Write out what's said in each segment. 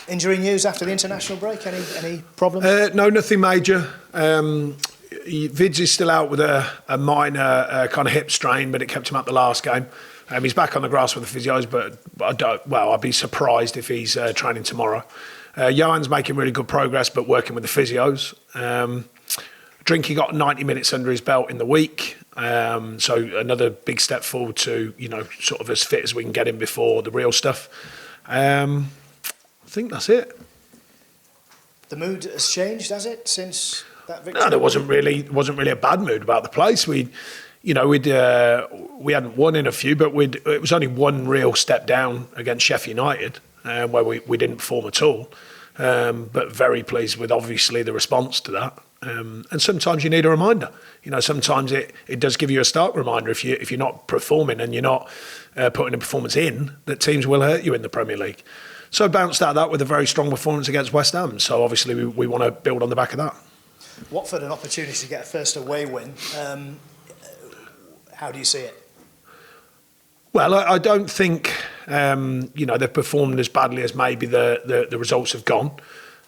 Injury news after the international break? Any problems? No, nothing major. Vids is still out with a minor kind of hip strain, but it kept him out the last game. He's back on the grass with the physios, but I'd be surprised if he's training tomorrow. Johan's making really good progress, but working with the physios. Drinky got 90 minutes under his belt in the week. So another big step forward to, sort of as fit as we can get him before the real stuff. I think that's it. The mood has changed, has it, since that victory? No, there wasn't really a bad mood about the place. We hadn't won in a few, but it was only one real step down against Sheffield United, where we didn't perform at all. But very pleased with obviously the response to that. And sometimes you need a reminder. Sometimes it does give you a stark reminder if you're not performing and you're not putting a performance in, that teams will hurt you in the Premier League. So I bounced out of that with a very strong performance against West Ham. So obviously we want to build on the back of that. Watford, an opportunity to get a first away win. How do you see it? Well, I don't think they've performed as badly as maybe the results have gone.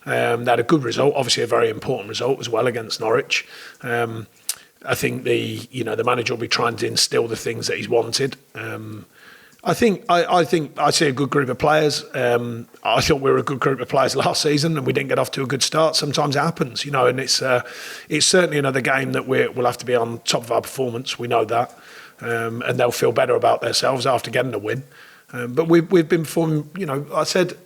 They had a good result, obviously a very important result as well against Norwich. I think the manager will be trying to instill the things that he's wanted. I think I see a good group of players. I thought we were a good group of players last season, and we didn't get off to a good start. Sometimes it happens, and it's certainly another game that we'll have to be on top of our performance. We know that, and they'll feel better about themselves after getting a win. But we've been performing. I said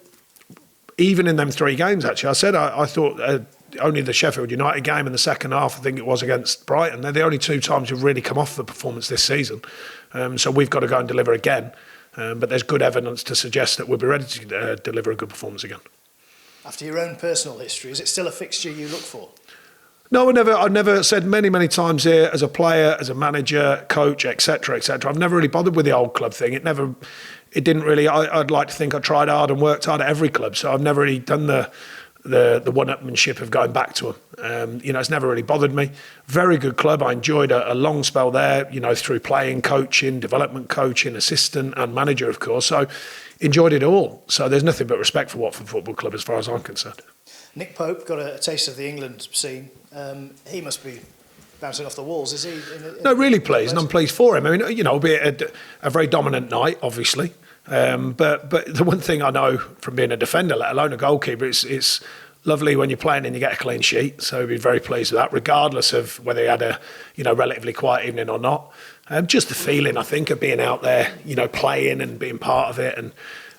even in them 3 games. Actually, I thought only the Sheffield United game in the second half, I think it was against Brighton. They're the only 2 times we've really come off the performance this season. So we've got to go and deliver again. But there's good evidence to suggest that we'll be ready to deliver a good performance again. After your own personal history, is it still a fixture you look for? No, I've never said many times here, as a player, as a manager, coach, etc., I've never really bothered with the old club thing. It didn't really. I'd like to think I tried hard and worked hard at every club, so I've never really done the one-upmanship of going back to them. It's never really bothered me. Very good club. I enjoyed a long spell there, through playing, coaching, development coaching, assistant and manager, of course. So enjoyed it all. So there's nothing but respect for Watford Football Club as far as I'm concerned. Nick Pope got a taste of the England scene. He must be bouncing off the walls, is he? No, really pleased, and I'm pleased for him. I mean, albeit a very dominant night, obviously. But the one thing I know from being a defender, let alone a goalkeeper, it's lovely when you're playing and you get a clean sheet. So I'd be very pleased with that, regardless of whether he had a relatively quiet evening or not. Just the feeling, I think, of being out there, playing and being part of it,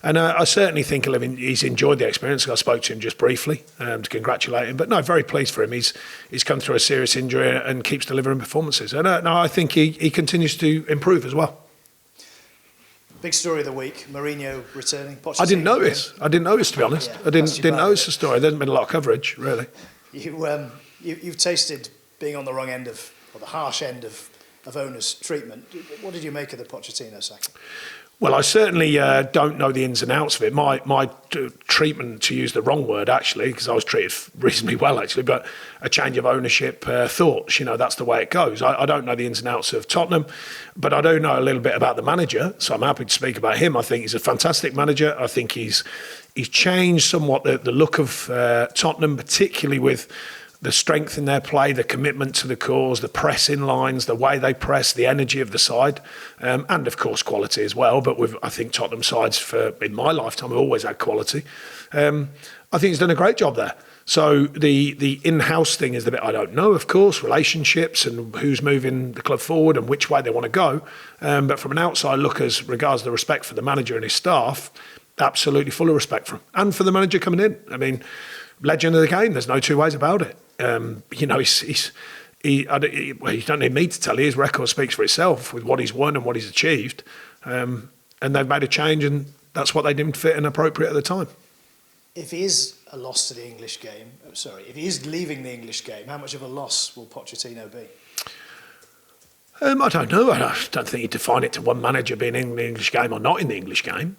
and I certainly think he's enjoyed the experience. I spoke to him just briefly to congratulate him, but no, very pleased for him. He's come through a serious injury and keeps delivering performances, and I think he continues to improve as well. Big story of the week, Mourinho returning. I didn't notice, to be honest. I didn't notice the story. There hasn't been a lot of coverage, really. You've tasted being on the wrong end of, or the harsh end of owners' treatment. What did you make of the Pochettino sacking? Well, I certainly don't know the ins and outs of it. My treatment, to use the wrong word actually, because I was treated reasonably well actually, but a change of ownership thoughts, that's the way it goes. I don't know the ins and outs of Tottenham, but I do know a little bit about the manager, so I'm happy to speak about him. I think he's a fantastic manager. I think he's changed somewhat the look of Tottenham, particularly with the strength in their play, the commitment to the cause, the pressing lines, the way they press, the energy of the side, and of course quality as well. But I think Tottenham sides in my lifetime have always had quality. I think he's done a great job there. So the in-house thing is the bit I don't know, of course, relationships and who's moving the club forward and which way they want to go. But from an outside look, as regards the respect for the manager and his staff, absolutely full of respect for him. And for the manager coming in. I mean, legend of the game, there's no 2 ways about it. You don't need me to tell you, his record speaks for itself with what he's won and what he's achieved. And they've made a change, and that's what they deemed fit and appropriate at the time. If he is a loss to the English game, if he is leaving the English game, how much of a loss will Pochettino be? I don't know. I don't think you define it to one manager being in the English game or not in the English game.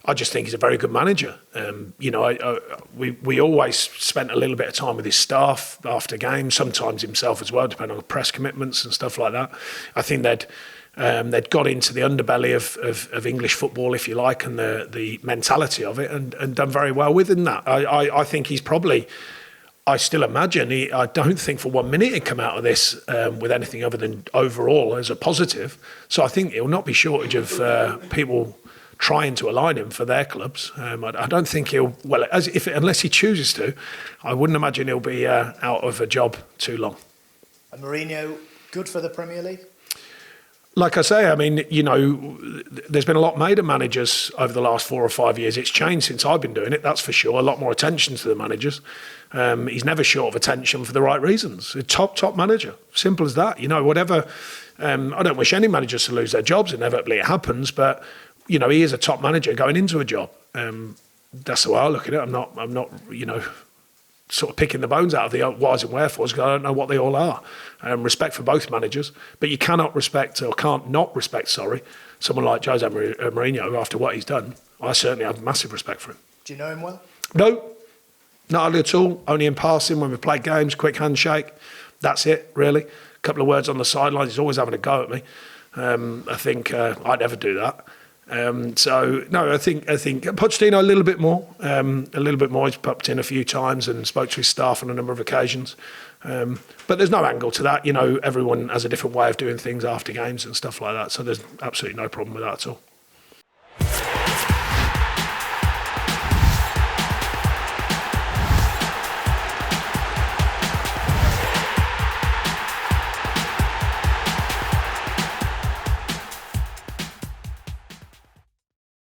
I just think he's a very good manager. We always spent a little bit of time with his staff after games, sometimes himself as well, depending on press commitments and stuff like that. I think they'd They'd got into the underbelly of English football, if you like, and the mentality of it, and done very well within that. I think he's probably, I still imagine, I don't think for 1 minute he'd come out of this with anything other than overall as a positive. So I think it'll not be shortage of people trying to align him for their clubs. I don't think he'll, well, unless he chooses to, I wouldn't imagine he'll be out of a job too long. And Mourinho, good for the Premier League? Like I say, I mean, you know, there's been a lot made of managers over the last 4 or 5 years. It's changed since I've been doing it, that's for sure. A lot more attention to the managers. He's never short of attention for the right reasons. A top manager, simple as that. You know, whatever. I don't wish any managers to lose their jobs. Inevitably, it happens. But you know, he is a top manager going into a job. That's the way I look at it. I'm not, you know, sort of picking the bones out of the whys and wherefores because I don't know what they all are. Respect for both managers, but you can't not respect someone like Jose Mourinho after what he's done. I certainly have massive respect for him. Do you know him well? No, not at all. Only in passing when we played games, quick handshake. That's it, really. A couple of words on the sidelines. He's always having a go at me. I think I'd never do that. So no, I think Pochettino a little bit more. He's popped in a few times and spoke to his staff on a number of occasions. But there's no angle to that. You know, everyone has a different way of doing things after games and stuff like that. So there's absolutely no problem with that at all.